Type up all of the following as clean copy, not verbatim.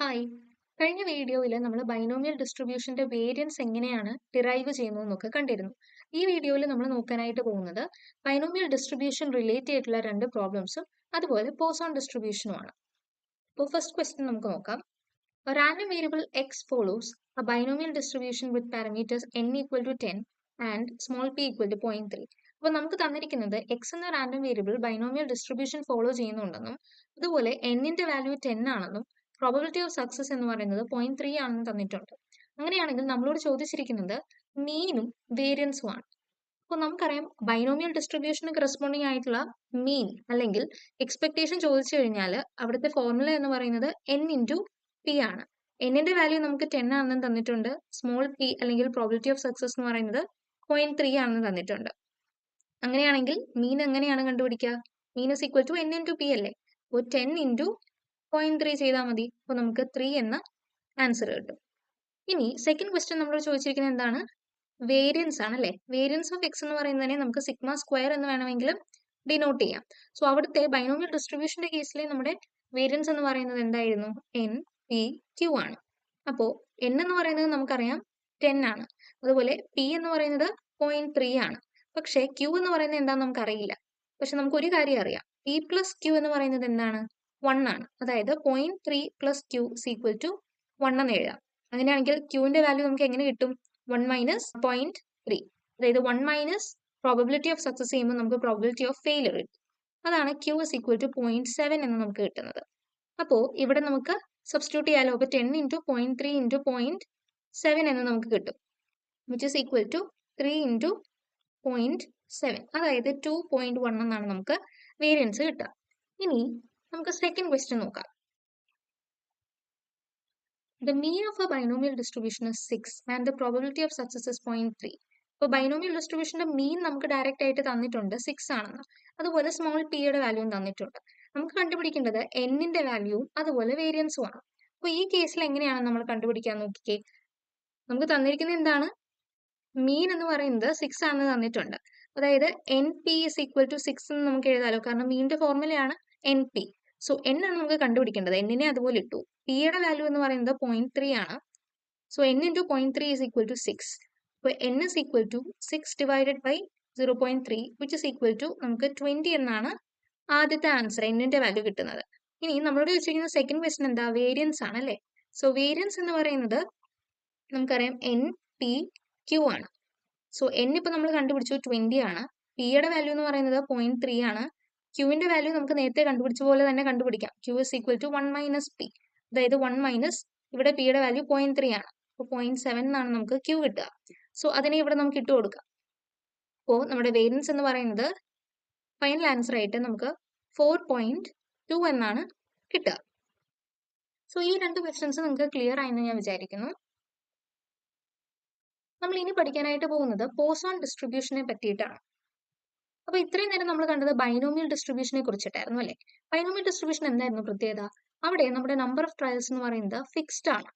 Hi. കഴിഞ്ഞ വീഡിയോയിൽ നമ്മൾ ബൈനോമിയൽ ഡിസ്ട്രിബ്യൂഷന്റെ വേരിയൻസ് എങ്ങനെയാണ് ഡിറൈവ് ചെയ്യുന്നതെന്നൊക്കെ കണ്ടിരുന്നു. ഈ വീഡിയോയിൽ നമ്മൾ നോക്കാനായിട്ട് പോകുന്നത് ബൈനോമിയൽ ഡിസ്ട്രിബ്യൂഷൻ റിലേറ്റ് ചെയ്തിട്ടുള്ള രണ്ട് പ്രോബ്ലംസും അതുപോലെ പോസോൺ ഡിസ്ട്രിബ്യൂഷനുമാണ്. അപ്പോൾ ഫസ്റ്റ് ക്വസ്റ്റ്യൻ നമുക്ക് നോക്കാം. A random variable x follows a binomial distribution with parameters n equal to 10 and small p equal to 0.3. അപ്പോൾ നമുക്ക് തന്നിരിക്കുന്നത് x എന്ന random variable binomial distribution follow ചെയ്യുന്നുണ്ടെന്നും അതുപോലെ n-ന്റെ വാല്യൂ 10 ആണെന്നും പ്രോബബിലിറ്റി ഓഫ് സക്സസ് എന്ന് പറയുന്നത് 0.3 ആണെന്ന് തന്നിട്ടുണ്ട്. അങ്ങനെയാണെങ്കിൽ നമ്മളോട് ചോദിച്ചിരിക്കുന്നത് മീനും വേരിയൻസും ആണ്. അപ്പോൾ നമുക്കറിയാം ബൈനോമിയൽ ഡിസ്ട്രിബ്യൂഷന് കറസ്പോണ്ടിങ് ആയിട്ടുള്ള മീൻ അല്ലെങ്കിൽ എക്സ്പെക്ടേഷൻ ചോദിച്ചു കഴിഞ്ഞാൽ അവിടുത്തെ ഫോർമുല എന്ന് പറയുന്നത് n ഇൻറ്റു പി ആണ്. n-ന്റെ വാല്യൂ നമുക്ക് 10 ആണെന്ന് തന്നിട്ടുണ്ട്. സ്മോൾ പി അല്ലെങ്കിൽ പ്രോബിലിറ്റി ഓഫ് സക്സസ് എന്ന് പറയുന്നത് 0.3 ആണെന്ന് തന്നിട്ടുണ്ട്. അങ്ങനെയാണെങ്കിൽ മീൻ എങ്ങനെയാണ് കണ്ടുപിടിക്കുക? Mean is equal to n into p അല്ലേ? അപ്പോൾ 10 ഇൻറ്റു 0.3 ചെയ്താൽ മതി. അപ്പോൾ നമുക്ക് 3 എന്ന ആൻസർ കിട്ടും. ഇനി സെക്കൻഡ് ക്വസ്റ്റ്യൻ നമ്മളോട് ചോദിച്ചിരിക്കുന്നത് എന്താണ്? വേരിയൻസ് ആണ് അല്ലേ? വേരിയൻസ് ഓഫ് എക്സ് എന്ന് പറയുന്നതിനെ നമുക്ക് സിഗ്മ സ്ക്വയർ എന്ന് വേണമെങ്കിലും ഡിനോട്ട് ചെയ്യാം. സോ അവിടുത്തെ ബൈനോമിയൽ ഡിസ്ട്രിബ്യൂഷന്റെ കേസിൽ നമ്മുടെ വേരിയൻസ് എന്ന് പറയുന്നത് എന്തായിരുന്നു? എൻ പി ക്യൂ ആണ്. അപ്പോൾ എൻ എന്ന് പറയുന്നത് നമുക്കറിയാം 10 ആണ്. അതുപോലെ പി എന്ന് പറയുന്നത് 0.3 ആണ്. പക്ഷേ ക്യൂ എന്ന് പറയുന്നത് എന്താണെന്ന് നമുക്കറിയില്ല. പക്ഷെ നമുക്ക് ഒരു കാര്യം അറിയാം, പി പ്ലസ് ക്യൂ എന്ന് പറയുന്നത് എന്താണ്? 1 ആണ്. അതായത് 0.3 പ്ലസ് ക്യൂ ഈക്വൽ ടു 1 എന്ന് എഴുതാം. അങ്ങനെയാണെങ്കിൽ ക്യൂവിന്റെ വാല്യൂ നമുക്ക് എങ്ങനെ കിട്ടും? 1 മൈനസ് 0.3. അതായത് 1 മൈനസ് പ്രോബബിലിറ്റി ഓഫ് സക്സസ് ചെയ്യുമ്പോൾ നമുക്ക് പ്രോബബിലിറ്റി ഓഫ് ഫെയിലിയർ കിട്ടും. അതാണ് ക്യൂ ഇസ് ഈക്വൽ ടു 0.7 എന്ന് നമുക്ക് കിട്ടുന്നത്. അപ്പോൾ ഇവിടെ നമുക്ക് സബ്സ്റ്റിറ്റ്യൂട്ട് ചെയ്യാലോ. അപ്പോൾ 10 ഇൻറ്റു 0.3 ഇൻറ്റു 0.7 എന്ന് നമുക്ക് കിട്ടും, which is equal to 3 into 0.7, അതായത് 2.1 എന്നാണ് നമുക്ക് വേരിയൻസ് കിട്ടുക. ഇനി നമുക്ക് സെക്കൻഡ് ക്വസ്റ്റ്യൻ നോക്കാം. The mean of a binomial distribution is 6 and the probability of success is 0.3. അപ്പോൾ ബൈനോമിയൽ ഡിസ്ട്രിബ്യൂഷന്റെ മീൻ നമുക്ക് ഡയറക്റ്റ് ആയിട്ട് തന്നിട്ടുണ്ട് 6 ആണെന്ന്. അതുപോലെ സ്മോൾ പിയുടെ വാല്യൂവും തന്നിട്ടുണ്ട്. നമുക്ക് കണ്ടുപിടിക്കേണ്ടത് n-ന്റെ വാല്യൂവും അതുപോലെ വേരിയൻസും ആണ്. അപ്പോൾ ഈ കേസിൽ എങ്ങനെയാണ് നമ്മൾ കണ്ടുപിടിക്കാൻ നോക്കിക്കേ. നമുക്ക് തന്നിരിക്കുന്നത് എന്താണ്? മീൻ എന്ന് പറയുന്നത് 6 ആണെന്ന് തന്നിട്ടുണ്ട്. അതായത് n p is equal to 6 എന്ന് നമുക്ക് എഴുതാലോ. കാരണം മീനിന്റെ ഫോർമുലയാണ് എൻ പി. സോ n ആണ് നമുക്ക് കണ്ടുപിടിക്കേണ്ടത്. n-നെ അതുപോലെ ഇട്ടു. പിയുടെ വാല്യൂ എന്ന് പറയുന്നത് 0.3 ആണ്. So n into 0.3 is equal to 6. അപ്പോൾ n is equal to 6 divided by 0.3 which is equal to നമുക്ക് 20 എന്നാണ് ആദ്യത്തെ ആൻസർ, n-ന്റെ വാല്യൂ കിട്ടുന്നത്. ഇനി നമ്മളോട് ചോദിച്ചിരിക്കുന്ന സെക്കൻഡ് ക്വസ്റ്റൻ എന്താ? വേരിയൻസ് ആണ് അല്ലേ? സോ വേരിയൻസ് എന്ന് പറയുന്നത് നമുക്കറിയാം എൻ പി ക്യൂ ആണ്. സോ n ഇപ്പൊ നമ്മൾ കണ്ടുപിടിച്ചു 20 ആണ്. പിയുടെ വാല്യൂ എന്ന് പറയുന്നത് 0.3 ആണ്. ക്യൂവിന്റെ വാല്യൂ നമുക്ക് നേരത്തെ കണ്ടുപിടിച്ച പോലെ തന്നെ കണ്ടുപിടിക്കാം. Q is equal to 1 minus p, അതായത് 1 മൈനസ് ഇവിടെ പിയുടെ വാല്യൂ 0.3 ആണ്. അപ്പോൾ 0.7 എന്നാണ് നമുക്ക് ക്യൂ കിട്ടുക. സോ അതിനെ ഇവിടെ നമുക്ക് ഇട്ട് കൊടുക്കാം. അപ്പോൾ നമ്മുടെ വേരിയൻസ് എന്ന് പറയുന്നത് ഫൈനൽ ആൻസർ ആയിട്ട് നമുക്ക് 4.2 എന്നാണ് കിട്ടുക. സോ ഈ രണ്ട് ക്വസ്റ്റ്യൻസ് നിങ്ങൾക്ക് ക്ലിയർ ആയെന്ന് ഞാൻ വിചാരിക്കുന്നു. നമ്മൾ ഇനി പഠിക്കാനായിട്ട് പോകുന്നത് പോസോൺ ഡിസ്ട്രിബ്യൂഷനെ പറ്റിയിട്ടാണ്. അപ്പോൾ ഇത്രയും നേരം നമ്മൾ കണ്ടത് ബൈനോമിയൽ ഡിസ്ട്രിബ്യൂഷനെ കുറിച്ചിട്ടായിരുന്നു അല്ലേ? ബൈനോമിയൽ ഡിസ്ട്രിബ്യൂഷൻ എന്തായിരുന്നു പ്രത്യേകത? അവിടെ നമ്മുടെ നമ്പർ ഓഫ് ട്രയൽസ് എന്ന് പറയുന്നത് ഫിക്സ്ഡ് ആണ്.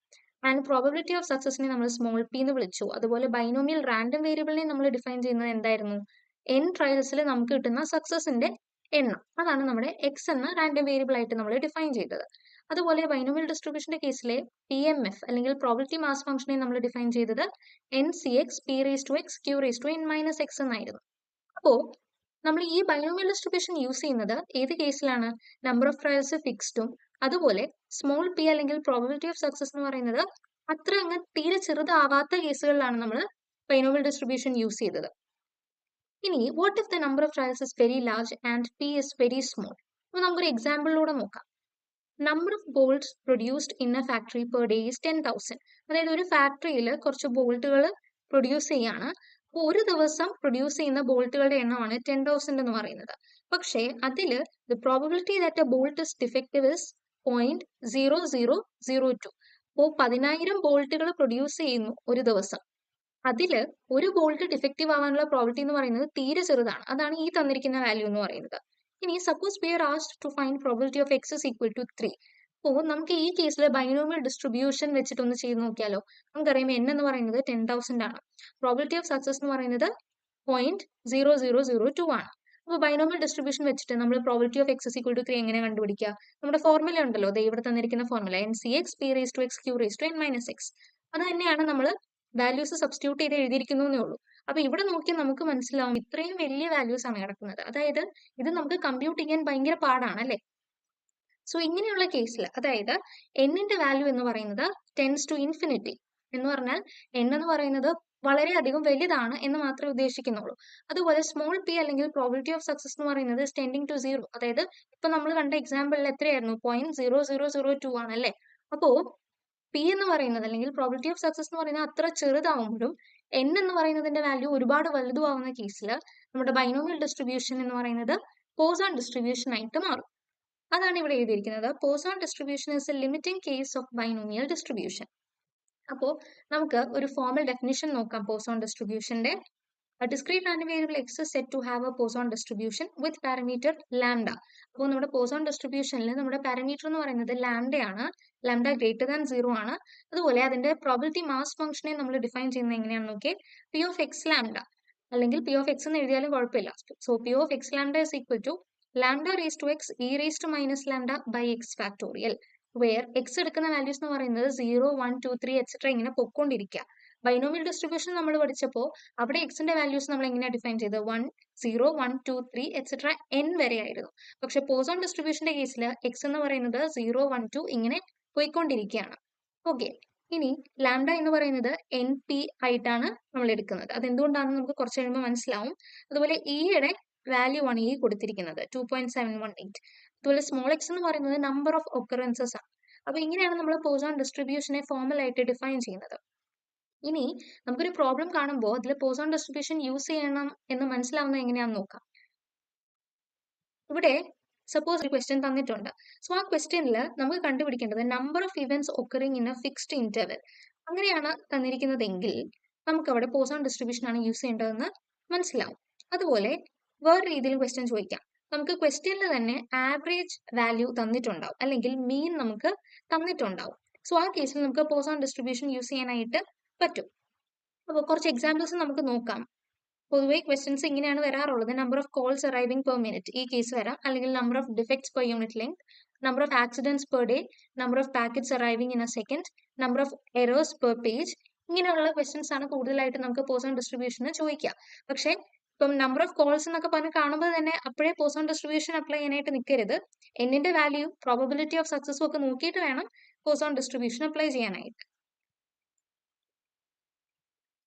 ആൻഡ് പ്രോബബിലിറ്റി ഓഫ് സക്സസിനെ നമ്മൾ സ്മോൾ പി എന്ന് വിളിച്ചു. അതുപോലെ ബൈനോമിയൽ റാൻഡം വേരിയബിളിനെ നമ്മൾ ഡിഫൈൻ ചെയ്യുന്നത് എന്തായിരുന്നു? n ട്രയൽസിൽ നമുക്ക് കിട്ടുന്ന സക്സസിന്റെ എണ്ണം. അതാണ് നമ്മുടെ എക്സ് എന്ന റാൻഡം വേരിയബിൾ ആയിട്ട് നമ്മൾ ഡിഫൈൻ ചെയ്തത്. അതുപോലെ ബൈനോമിയൽ ഡിസ്ട്രിബ്യൂഷന്റെ കേസിലെ PMF അല്ലെങ്കിൽ പ്രോബബിലിറ്റി മാസ് ഫംഗ്ഷനെ നമ്മൾ ഡിഫൈൻ ചെയ്തത് NCX P raise to x Q raise to n minus x എന്നായിരുന്നു. അപ്പോൾ നമ്മൾ ഈ ബൈനോമിയൽ ഡിസ്ട്രിബ്യൂഷൻ യൂസ് ചെയ്യുന്നത് ഏത് കേസിലാണ്? നമ്പർ ഓഫ് ട്രയൽസ് ഫിക്സ്ഡും അതുപോലെ സ്മോൾ പി അല്ലെങ്കിൽ പ്രോബബിലിറ്റി ഓഫ് സക്സസ് എന്ന് പറയുന്നത് അത്ര അങ്ങ് തീരെ ചെറുതാവാത്ത കേസുകളിലാണ് നമ്മൾ ബൈനോമിയൽ ഡിസ്ട്രിബ്യൂഷൻ യൂസ് ചെയ്തത്. ഇനി what if the number of trials is very large and P is very small? അപ്പോൾ നമുക്കൊരു എക്സാമ്പിളിലൂടെ നോക്കാം. Number of bolts produced in A factory per day is 10,000. അതായത് ഒരു ഫാക്ടറിയിൽ കുറച്ച് ബോൾട്ടുകൾ പ്രൊഡ്യൂസ് ചെയ്യാണ്. അപ്പോൾ ഒരു ദിവസം പ്രൊഡ്യൂസ് ചെയ്യുന്ന ബോൾട്ടുകളുടെ എണ്ണമാണ് 10,000 എന്ന് പറയുന്നത്. പക്ഷേ അതിൽ the probability that A bolt is defective is 0.0002. അപ്പോൾ 10,000 ബോൾട്ടുകൾ പ്രൊഡ്യൂസ് ചെയ്യുന്നു ഒരു ദിവസം. അതിൽ ഒരു ബോൾട്ട് ഡിഫക്റ്റീവ് ആവാനുള്ള പ്രോബിലിറ്റി എന്ന് പറയുന്നത് തീരെ ചെറുതാണ്. അതാണ് ഈ തന്നിരിക്കുന്ന വാല്യൂ എന്ന് പറയുന്നത്. ഇനി suppose we are asked to find probability of x is equal to 3. അപ്പോൾ നമുക്ക് ഈ കേസിൽ ബൈനോമിയൽ ഡിസ്ട്രിബ്യൂഷൻ വെച്ചിട്ടൊന്ന് ചെയ്ത് നോക്കിയാലോ. നമുക്കറിയാം n എന്ന് പറയുന്നത് 10,000 ആണ്. പ്രോബിലിറ്റി ഓഫ് സക്സസ് എന്ന് പറയുന്നത് 0.0002 ആണ്. അപ്പോൾ ബൈനോമിയൽ ഡിസ്ട്രിബ്യൂഷൻ വെച്ചിട്ട് നമ്മൾ probability of x equal to 3 എങ്ങനെ കണ്ടുപിടിക്കുക? നമ്മുടെ ഫോർമുല ഉണ്ടല്ലോ, ദേ ഇവിടെ തന്നിരിക്കുന്ന ഫോർമുല NCX P⁻X Q⁻n−X. അത് തന്നെയാണ് നമ്മൾ വാല്യൂസ് സബ്സ്റ്റിറ്റ്യൂട്ട് ചെയ്ത് എഴുതിയിരിക്കുന്നേ ഉള്ളൂ. അപ്പൊ ഇവിടെ നോക്കിയാൽ നമുക്ക് മനസ്സിലാവും ഇത്രയും വലിയ വാല്യൂസ് ആണ് കിടക്കുന്നത്. അതായത് ഇത് നമുക്ക് കമ്പ്യൂട്ട് ചെയ്യാൻ ഭയങ്കര പാടാണ് അല്ലെ? സോ ഇങ്ങനെയുള്ള കേസിൽ അതായത് എന്നിന്റെ വാല്യൂ എന്ന് പറയുന്നത് ടെൻസ് ടു ഇൻഫിനിറ്റി എന്ന് പറഞ്ഞാൽ n എന്ന് പറയുന്നത് വളരെയധികം വലുതാണ് എന്ന് മാത്രമേ ഉദ്ദേശിക്കുന്നുള്ളൂ. അതുപോലെ സ്മോൾ p അല്ലെങ്കിൽ പ്രോബിലിറ്റി ഓഫ് സക്സസ് എന്ന് പറയുന്നത് ടെൻഡിങ് ടു 0. അതായത് ഇപ്പൊ നമ്മൾ കണ്ട എക്സാമ്പിളിൽ എത്രയായിരുന്നു? 0.0002 ആണല്ലേ? അപ്പോ p എന്ന് പറയുന്നത് അല്ലെങ്കിൽ പ്രോബിലിറ്റി ഓഫ് സക്സസ് എന്ന് പറയുന്നത് അത്ര ചെറുതാവുമ്പോഴും n എന്ന് പറയുന്നതിന്റെ വാല്യൂ ഒരുപാട് വലുതുമാവുന്ന കേസിൽ നമ്മുടെ ബൈനോമിയൽ ഡിസ്ട്രിബ്യൂഷൻ എന്ന് പറയുന്നത് പോസോൺ ഡിസ്ട്രിബ്യൂഷൻ ആയിട്ട് മാറും. അതാണ് ഇവിടെ എഴുതിയിരിക്കുന്നത്. Poisson distribution is A limiting case of binomial distribution. അപ്പോൾ നമുക്ക് ഒരു ഫോർമൽ ഡെഫിനിഷൻ നോക്കാം Poisson ഡിസ്ട്രിബ്യൂഷന്റെ. A discrete random variable x is said to have a Poisson distribution with parameter lambda. അപ്പോൾ നമ്മുടെ പോസോൺ ഡിസ്ട്രിബ്യൂഷനിൽ നമ്മുടെ പാരാമീറ്റർ എന്ന് പറയുന്നത് ലാംഡയാണ്. ലാംഡ ഗ്രേറ്റർ ദാൻ 0 ആണ്. അതുപോലെ അതിന്റെ പ്രോബിലിറ്റി മാസ് ഫംഗ്ഷനെ നമ്മൾ ഡിഫൈൻ ചെയ്യുന്നത് എങ്ങനെയാണെന്ന് നോക്കിയേ. P of x lambda അല്ലെങ്കിൽ P of x എന്ന് എഴുതിയാലും കുഴപ്പമില്ല. So P of x lambda is equal to lambda raised to x e raised to minus lambda by x factorial. where x എടുക്കുന്ന വാല്യൂസ് എന്ന് പറയുന്നത് 0, 1, 2, 3 എക്സെട്ര ഇങ്ങനെ പൊക്കോണ്ടിരിക്കുക. Binomial distribution നമ്മൾ പഠിച്ചപ്പോൾ അവിടെ എക്സിന്റെ വാല്യൂസ് നമ്മൾ എങ്ങനെയാണ് ഡിഫൈൻ ചെയ്തത്? 1, 0, 1, 2, 3 എക്സെട്ര n വരെ ആയിരുന്നു. പക്ഷെ പോസോൺ ഡിസ്ട്രിബ്യൂഷന്റെ കേസിൽ എക്സ് എന്ന് പറയുന്നത് 0, 1, 2 ഇങ്ങനെ പോയിക്കൊണ്ടിരിക്കുകയാണ്. ഓക്കെ, ഇനി ലാംഡ എന്ന് പറയുന്നത് NP ആയിട്ടാണ് നമ്മൾ എടുക്കുന്നത്. അതെന്തുകൊണ്ടാണെന്ന് നമുക്ക് കുറച്ച് കഴിയുമ്പോൾ മനസ്സിലാവും. അതുപോലെ ഇയുടെ വാല്യൂ ആണ് ഈ കൊടുത്തിരിക്കുന്നത് 2.718. അതുപോലെ സ്മോൾ എക്സ് എന്ന് പറയുന്നത് നമ്പർ ഓഫ് ഒക്കറൻസസ് ആണ്. അപ്പൊ ഇങ്ങനെയാണ് നമ്മൾ പോസോൺ ഡിസ്ട്രിബ്യൂഷനെ ഫോർമൽ ആയിട്ട് ഡിഫൈൻ ചെയ്യുന്നത്. ഇനി നമുക്കൊരു പ്രോബ്ലം കാണുമ്പോൾ അതിൽ പോസോൺ ഡിസ്ട്രിബ്യൂഷൻ യൂസ് ചെയ്യണം എന്ന് മനസ്സിലാവുന്നത് എങ്ങനെയാണെന്ന് നോക്കാം. ഇവിടെ സപ്പോസ് ഒരു ക്വസ്റ്റ്യൻ തന്നിട്ടുണ്ട്. സോ ആ ക്വസ്റ്റ്യനിൽ നമുക്ക് കണ്ടുപിടിക്കേണ്ടത് number of events occurring in A fixed interval. അങ്ങനെയാണ് തന്നിരിക്കുന്നതെങ്കിൽ നമുക്ക് അവിടെ പോസോൺ ഡിസ്ട്രിബ്യൂഷൻ ആണ് യൂസ് ചെയ്യേണ്ടതെന്ന് മനസ്സിലാവും. അതുപോലെ വേറെ രീതിയിൽ ക്വസ്റ്റ്യൻ ചോദിക്കാം. നമുക്ക് ക്വസ്റ്റ്യനിൽ തന്നെ ആവറേജ് വാല്യൂ തന്നിട്ടുണ്ടാവും അല്ലെങ്കിൽ മീൻ നമുക്ക് തന്നിട്ടുണ്ടാവും. സോ ആ കേസിൽ നമുക്ക് പോസോൺ ഡിസ്ട്രിബ്യൂഷൻ യൂസ് ചെയ്യാനായിട്ട് പറ്റും. അപ്പോൾ കുറച്ച് എക്സാമ്പിൾസ് നമുക്ക് നോക്കാം. പൊതുവെ ക്വസ്റ്റ്യൻസ് ഇങ്ങനെയാണ് വരാറുള്ളത്. Number of calls arriving per minute ഈ കേസ് വരാം, അല്ലെങ്കിൽ number of defects per unit length, number of accidents per day, number of packets arriving in A second, number of errors per page. ഇങ്ങനെയുള്ള questions ആണ് കൂടുതലായിട്ട് നമുക്ക് Poisson ഡിസ്ട്രിബ്യൂഷന് ചോദിക്കുക. പക്ഷേ ഇപ്പം നമ്പർ ഓഫ് കോൾസ് എന്നൊക്കെ പറഞ്ഞ് കാണുമ്പോൾ തന്നെ അപ്പോഴേ പോസോൺ ഡിസ്ട്രിബ്യൂഷൻ അപ്ലൈ ചെയ്യാനായിട്ട് നിൽക്കരുത്. എന്നിന്റെ വാല്യൂ പ്രോബബിലിറ്റി ഓഫ് സക്സസും ഒക്കെ നോക്കിയിട്ട് വേണം പോസോൺ ഡിസ്ട്രിബ്യൂഷൻ അപ്ലൈ ചെയ്യാനായിട്ട്.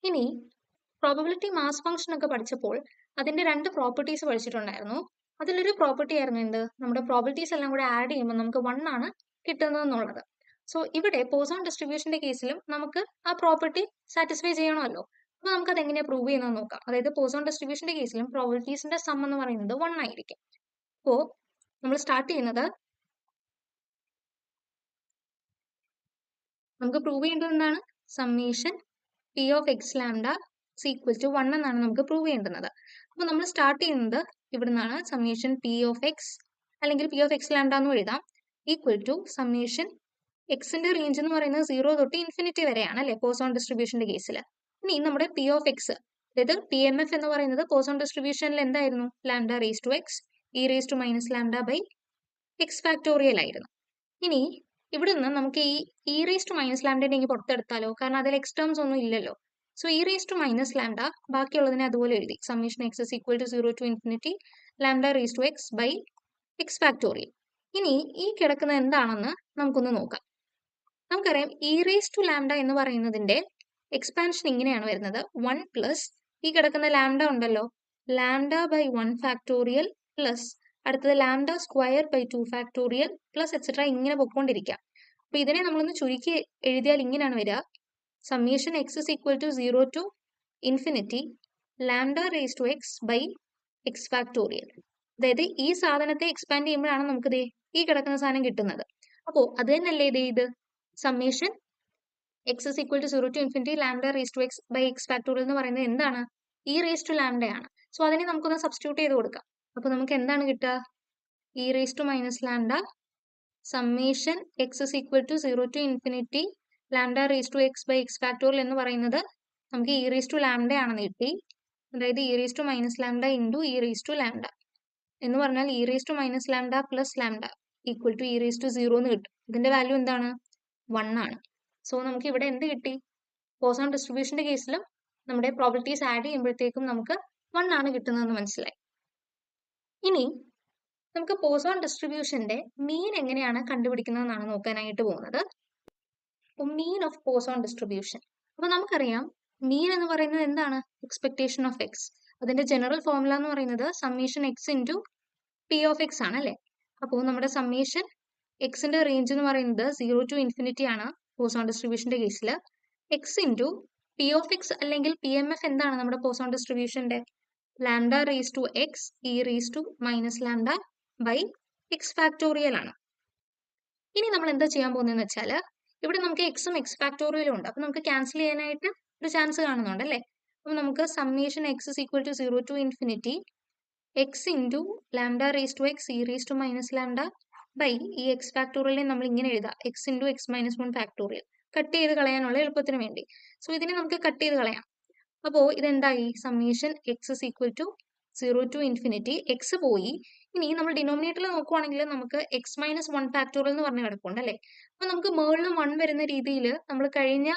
ഇനി പ്രോബബിലിറ്റി മാസ് ഫംഗ്ഷൻ ഒക്കെ പഠിച്ചപ്പോൾ അതിന്റെ രണ്ട് പ്രോപ്പർട്ടീസ് പഠിച്ചിട്ടുണ്ടായിരുന്നു. അതിലൊരു പ്രോപ്പർട്ടി ആയിരുന്നു എന്ത്? നമ്മുടെ പ്രോബബിലിറ്റീസ് എല്ലാം കൂടെ ആഡ് ചെയ്യുമ്പോൾ നമുക്ക് 1 ആണ് കിട്ടുന്നത് എന്നുള്ളത്. സോ ഇവിടെ പോസോൺ ഡിസ്ട്രിബ്യൂഷന്റെ കേസിലും നമുക്ക് ആ പ്രോപ്പർട്ടി സാറ്റിസ്ഫൈ ചെയ്യണമല്ലോ. അപ്പൊ നമുക്ക് അത് എങ്ങനെയാണ് പ്രൂവ് ചെയ്യുന്നത് നോക്കാം. അതായത് പോസോൺ ഡിസ്ട്രിബ്യൂഷന്റെ കേസിലും പ്രോബബിലിറ്റീസിന്റെ സം എന്ന് പറയുന്നത് 1 ആയിരിക്കും. അപ്പോ നമ്മൾ സ്റ്റാർട്ട് ചെയ്യുന്നത് നമുക്ക് പ്രൂവ് ചെയ്യേണ്ടത് എന്താണ്? Summation P of x lambda is equal to 1 എന്നാണ് നമുക്ക് പ്രൂവ് ചെയ്യേണ്ടത്. അപ്പൊ നമ്മൾ സ്റ്റാർട്ട് ചെയ്യുന്നത് ഇവിടെ നിന്നാണ്. സമ്മേഷൻ P of x അല്ലെങ്കിൽ P of x lambda എന്ന് എഴുതാം ഈക്വൽ ടു സമ്മേഷൻ എക്സിന്റെ റേഞ്ച് എന്ന് പറയുന്നത് 0 തൊട്ട് ഇൻഫിനിറ്റി വരെയാണ് അല്ലെ പോസോൺ ഡിസ്ട്രിബ്യൂഷന്റെ കേസിൽ. ഇനി നമ്മുടെ P of x അതായത് PMF എന്ന് പറയുന്നത് പോസോൺ ഡിസ്ട്രിബ്യൂഷനിൽ എന്തായിരുന്നു? Lambda raise to x e raise to minus lambda by x factorial ആയിരുന്നു. ഇനി ഇവിടെ നിന്ന് നമുക്ക് ഈ ഇ റേസ് ടു മൈനസ് ലാംഡേനെ ഇങ്ങനെ പുറത്തെടുത്താലോ, കാരണം അതിൽ എക്സ് ടേംസ് ഒന്നും ഇല്ലല്ലോ. So e raise to minus lambda ബാക്കിയുള്ളതിനെ അതുപോലെ എഴുതി. Summation x is equal to 0 to infinity lambda raise to x by x factorial. ഇനി ഈ കിടക്കുന്നത് എന്താണെന്ന് നമുക്കൊന്ന് നോക്കാം. നമുക്കറിയാം ഇ റേസ് ടു ലാംഡ എന്ന് പറയുന്നതിന്റെ എക്സ്പാൻഷൻ ഇങ്ങനെയാണ് വരുന്നത്. 1 പ്ലസ് ഈ കിടക്കുന്ന ലാംഡ ഉണ്ടല്ലോ, ലാംഡ ബൈ 1 ഫാക്ടോറിയൽ പ്ലസ് അടുത്തത് lambda square by 2 factorial plus etcetera ഇങ്ങനെ പൊക്കോണ്ടിരിക്കുക. അപ്പൊ ഇതിനെ നമ്മളൊന്ന് ചുരുക്കി എഴുതിയാൽ ഇങ്ങനെയാണ് വരിക. Summation x is equal to 0 to infinity lambda raise to x by x factorial. അതായത് ഈ സാധനത്തെ എക്സ്പാൻഡ് ചെയ്യുമ്പോഴാണ് നമുക്ക് ഈ കിടക്കുന്ന സാധനം കിട്ടുന്നത്. അപ്പോൾ അത് തന്നെയല്ലേ ഇത് summation x is equal to 0 to infinity lambda raise to x by x factorial എന്ന് പറയുന്നത് എന്താണ്? ഇ റേസ് ടു ലാംഡയാണ്. സോ അതിനെ നമുക്കൊന്ന് സബ്സ്റ്റിറ്റ്യൂട്ട് ചെയ്ത് കൊടുക്കാം. അപ്പൊ നമുക്ക് എന്താണ് കിട്ടുക? E raise to minus lambda summation x is equal to 0 to infinity lambda raise to x by x factorial എന്ന് പറയുന്നത് നമുക്ക് ഇ റേസ് ടു ലാംഡ ആണെന്ന് കിട്ടി. അതായത് e raise to minus lambda into e raise to lambda. എന്ന് പറഞ്ഞാൽ e raise to minus lambda plus lambda equal to e raise to 0 എന്ന് കിട്ടും. ഇതിന്റെ വാല്യൂ എന്താണ്? 1 ആണ്. സോ നമുക്ക് ഇവിടെ എന്ത് കിട്ടി? പോസോൺ ഡിസ്ട്രിബ്യൂഷന്റെ കേസിലും നമ്മുടെ പ്രോബിലിറ്റീസ് ആഡ് ചെയ്യുമ്പോഴത്തേക്കും നമുക്ക് 1 ആണ് കിട്ടുന്നതെന്ന് മനസ്സിലായി. ഇനി നമുക്ക് പോസോൺ ഡിസ്ട്രിബ്യൂഷന്റെ മീൻ എങ്ങനെയാണ് കണ്ടുപിടിക്കുന്നതെന്നാണ് നോക്കാനായിട്ട് പോകുന്നത്. Mean of Poisson distribution. അപ്പൊ നമുക്കറിയാം മീൻ എന്ന് പറയുന്നത് എന്താണ്? Expectation of X. അതിന്റെ ജനറൽ ഫോർമുല എന്ന് പറയുന്നത് summation X into p of X ആണ് അല്ലെ. അപ്പോൾ നമ്മുടെ സമ്മേഷൻ എക്സിന്റെ റേഞ്ച് എന്ന് പറയുന്നത് 0 ടു ഇൻഫിനിറ്റി ആണ് പോസോൺ ഡിസ്ട്രിബ്യൂഷന്റെ കേസിൽ. X into p of x അല്ലെങ്കിൽ പി എം എഫ് എന്താണ് നമ്മുടെ പോസോൺ ഡിസ്ട്രിബ്യൂഷന്റെ? Lambda raise to x e raise to minus lambda by x factorial ആണ്. ഇനി നമ്മൾ എന്താ ചെയ്യാൻ പോകുന്നതെന്ന് വെച്ചാൽ ഇവിടെ നമുക്ക് എക്സും എക്സ് ഫാക്ടോറിയലും ഉണ്ട്. അപ്പൊ നമുക്ക് ക്യാൻസൽ ചെയ്യാനായിട്ട് ഒരു ചാൻസ് കാണുന്നുണ്ട് അല്ലേ. അപ്പൊ നമുക്ക് summation x is equal to 0 to infinity x into lambda raise to x e raise to minus lambda by ഈ എക്സ് ഫാക്ടോറിയലിനെ നമ്മൾ ഇങ്ങനെ എഴുതാം, x into x minus 1 factorial. Cut ചെയ്ത് കളയാനുള്ള എളുപ്പത്തിന് വേണ്ടി. സോ ഇതിനെ നമുക്ക് കട്ട് ചെയ്ത് കളയാം. അപ്പോൾ ഇതെന്തായി? Summation x is equal to 0 to infinity x പോയി. ഇനി നമ്മൾ ഡിനോമിനേറ്ററിൽ നോക്കുവാണെങ്കിൽ നമുക്ക് എക്സ് മൈനസ് 1 ഫാക്ടോറിയൽ എന്ന് പറഞ്ഞ് കിടപ്പുണ്ട് അല്ലേ. അപ്പൊ നമുക്ക് മുകളിൽ 1 വരുന്ന രീതിയിൽ നമ്മൾ കഴിഞ്ഞ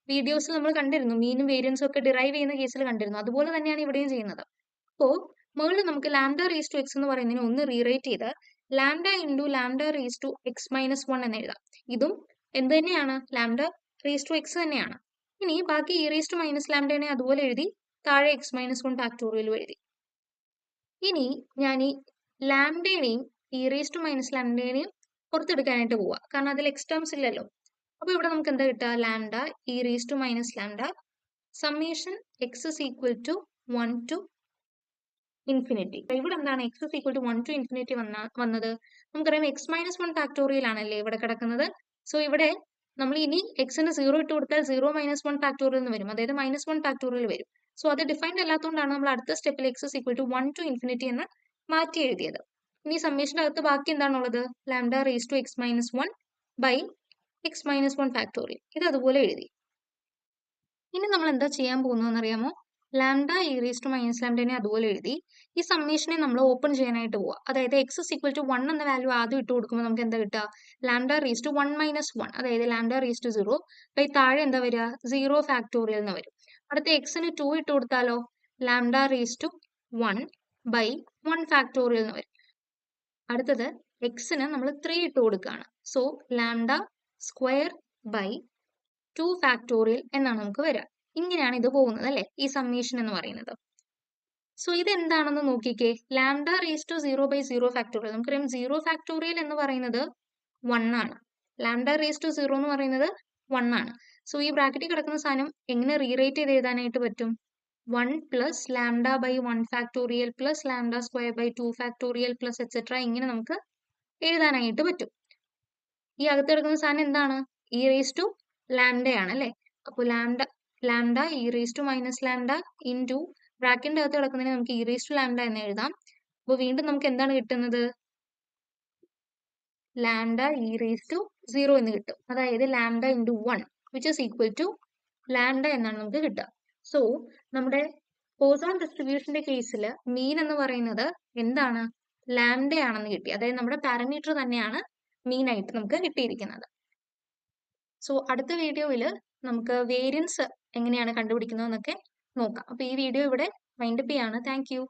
വീഡിയോസിൽ നമ്മൾ കണ്ടിരുന്നു, മീനും വേരിയൻസും ഒക്കെ ഡിറൈവ് ചെയ്യുന്ന കേസിൽ കണ്ടിരുന്നു. അതുപോലെ തന്നെയാണ് ഇവിടെയും ചെയ്യുന്നത്. അപ്പോൾ മുകളിൽ നമുക്ക് ലാംഡ റേസ് ടു എക്സ് എന്ന് പറയുന്നതിന് ഒന്ന് റീറേറ്റ് ചെയ്ത് lambda into lambda raise to x minus 1 എന്ന് എഴുതാം. ഇതും എന്ത് തന്നെയാണ്? ലാംഡ റേസ് ടു എക്സ് തന്നെയാണ്. ഇനി ബാക്കി ഇ റേസ് ടു മൈനസ് ലാംഡനെ അതുപോലെ എഴുതി താഴെ എക്സ് മൈനസ് 1 ഫാക്ടോറിയലും എഴുതി. ഇനി ഞാൻ ഈ ലാംഡേനെയും ഇ റേസ് ടു മൈനസ് ലാംഡേനെയും പുറത്തെടുക്കാനായിട്ട് പോവാ, കാരണം അതിൽ എക്സ് ടേംസ് ഇല്ലല്ലോ. അപ്പൊ ഇവിടെ നമുക്ക് എന്താ കിട്ടുക? Lambda e raise to minus lambda summation x is equal to 1 to infinity. ഇവിടെ എന്താണ് x is equal to 1 to infinity വന്നത്? നമുക്കറിയാം എക്സ് മൈനസ് 1 ഫാക്ടോറിയൽ ആണല്ലേ ഇവിടെ കിടക്കുന്നത്. സോ ഇവിടെ നമ്മൾ ഇനി എക്സിന് 0 ഇട്ട് കൊടുത്താൽ 0 മൈനസ് 1 ഫാക്ടോറിയൽ എന്ന് വരും, അതായത് മൈനസ് 1 ഫാക്ടോറിയൽ വരും. സോ അത് ഡിഫൈൻഡ് അല്ലാത്തതുകൊണ്ടാണ് നമ്മൾ അടുത്ത സ്റ്റെപ്പിൽ x is equal to 1 to infinity എന്ന് മാറ്റി എഴുതിയത്. ഇനി സമ്മേഷന്റെ അകത്ത് ബാക്കി എന്താണുള്ളത്? Lambda raise to x minus 1 by x minus 1 factorial. ഇത് അതുപോലെ എഴുതി. ഇനി നമ്മൾ എന്താ ചെയ്യാൻ പോകുന്നതെന്ന് അറിയാമോ? Lambda e raise to minus ലാംഡനെ അതുപോലെ എഴുതി ഈ സമ്മേഷനെ നമ്മൾ ഓപ്പൺ ചെയ്യാനായിട്ട് പോവാം. അതായത് എക്സ് ഇസ് ഈക്വൽ ടു 1 എന്ന വാല്യൂ ആദ്യം ഇട്ട് കൊടുക്കുമ്പോൾ നമുക്ക് എന്താ കിട്ടുക? ലാംഡ റേസ് ടു 1 മൈനസ് 1, അതായത് ലാംഡ റേസ് ടു 0 ബൈ താഴെ എന്താ വരിക? 0 ഫാക്ടോറിയൽ എന്ന് വരും. അടുത്ത എക്സിന് 2 ഇട്ട് കൊടുത്താലോ? Lambda raise to 1 by 1 factorial എന്ന് വരും. അടുത്തത് എക്സിന് നമ്മൾ 3 ഇട്ട് കൊടുക്കുകയാണ്. So lambda square by 2 factorial എന്നാണ് നമുക്ക് വരിക. ഇങ്ങനെയാണ് ഇത് പോകുന്നത് അല്ലെ, ഈ സമ്മേഷൻ എന്ന് പറയുന്നത്. സോ ഇത് എന്താണെന്ന് നോക്കിക്കേ. Lambda raise to 0 by 0 factorial. നമുക്കറിയാം 0 ഫാക്ടോറിയൽ എന്ന് പറയുന്നത് 1 ആണ്. ലാംഡ റേസ് ടു 0 എന്ന് പറയുന്നത് 1 ആണ്. സോ ഈ ബ്രാക്കറ്റിൽ കിടക്കുന്ന സാധനം എങ്ങനെ റീറേറ്റ് ചെയ്ത് എഴുതാനായിട്ട് പറ്റും? 1 plus lambda by 1 factorial plus lambda square by 2 factorial plus etcetera ഇങ്ങനെ നമുക്ക് എഴുതാനായിട്ട് പറ്റും. ഈ അകത്ത് കിടക്കുന്ന സാധനം എന്താണ്? ഇ റേസ് ടു ലാംഡ ആണ് അല്ലെ. അപ്പോൾ lambda e raise to minus lambda into ബ്രാക്കറ്റിന്റെ അകത്ത് കിടക്കുന്നതിന് നമുക്ക് ഇ റേസ് ടു ലാംഡ എന്ന് എഴുതാം. അപ്പോൾ വീണ്ടും നമുക്ക് എന്താണ് കിട്ടുന്നത്? ലാംഡ ഇ റേസ് ടു 0 എന്ന് കിട്ടും, അതായത് lambda into 1 which is equal to lambda എന്നാണ് നമുക്ക് കിട്ടുക. സോ നമ്മുടെ പോസോൺ ഡിസ്ട്രിബ്യൂഷന്റെ കേസിൽ മീൻ എന്ന് പറയുന്നത് എന്താണ്? ലാംഡ ആണെന്ന് കിട്ടി, അതായത് നമ്മുടെ പാരാമീറ്റർ തന്നെയാണ് മീൻ ആയിട്ട് നമുക്ക് കിട്ടിയിരിക്കുന്നത്. സോ അടുത്ത വീഡിയോയിൽ നമുക്ക് വേരിയൻസ് എങ്ങനെയാണ് കണ്ടുപിടിക്കുന്നത് എന്നൊക്കെ നോക്കാം. അപ്പൊ ഈ വീഡിയോ ഇവിടെ വൈൻഡപ്പ് ചെയ്യാണ്. Thank you.